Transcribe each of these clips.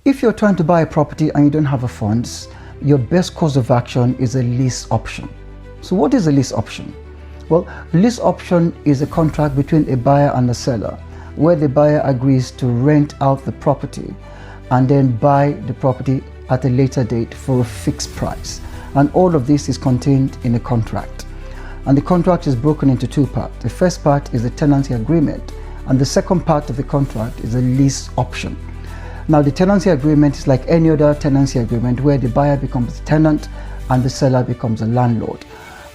If you're trying to buy a property and you don't have the funds, your best course of action is a lease option. So what is a lease option? Well, lease option is a contract between a buyer and a seller where the buyer agrees to rent out the property and then buy the property at a later date for a fixed price. And all of this is contained in a contract. And the contract is broken into two parts. The first part is the tenancy agreement, and the second part of the contract is a lease option. Now, the tenancy agreement is like any other tenancy agreement where the buyer becomes the tenant and the seller becomes a landlord.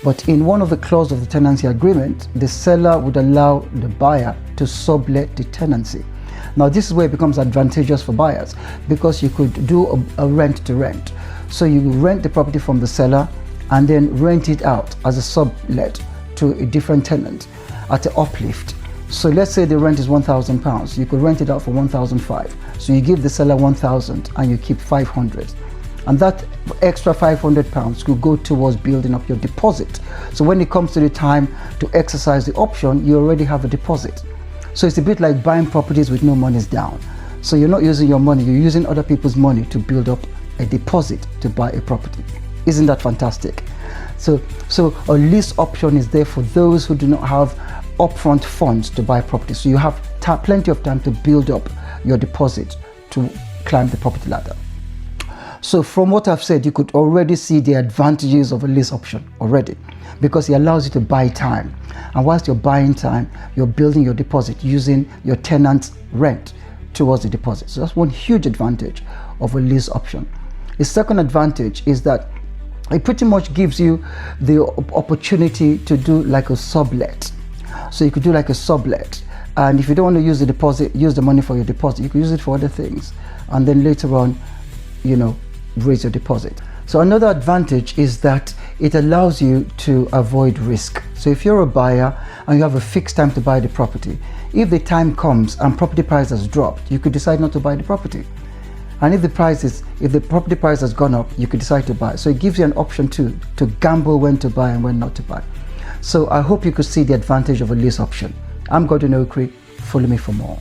But in one of the clauses of the tenancy agreement, the seller would allow the buyer to sublet the tenancy. Now, this is where it becomes advantageous for buyers because you could do a rent to rent. So you rent the property from the seller and then rent it out as a sublet to a different tenant at an uplift. So let's say the rent is £1,000. You could rent it out for £1,500. So you give the seller £1,000 and you keep £500. And that extra £500 could go towards building up your deposit. So when it comes to the time to exercise the option, you already have a deposit. So it's a bit like buying properties with no monies down. So you're not using your money, you're using other people's money to build up a deposit to buy a property. Isn't that fantastic? So a lease option is there for those who do not have upfront funds to buy property. So you have plenty of time to build up your deposit to climb the property ladder. So from what I've said, you could already see the advantages of a lease option already, because it allows you to buy time. And whilst you're buying time, you're building your deposit using your tenant's rent towards the deposit. So that's one huge advantage of a lease option. The second advantage is that it pretty much gives you the opportunity to do like a sublet. So you could do like a sublet, and if you don't want to use the deposit, use the money for your deposit, you could use it for other things, and then later on, raise your deposit. So another advantage is that it allows you to avoid risk. So if you're a buyer and you have a fixed time to buy the property, if the time comes and property price has dropped, you could decide not to buy the property. And if the property price has gone up, you could decide to buy. So it gives you an option to gamble when to buy and when not to buy. So I hope you could see the advantage of a lease option. I'm Gordon Okri. Follow me for more.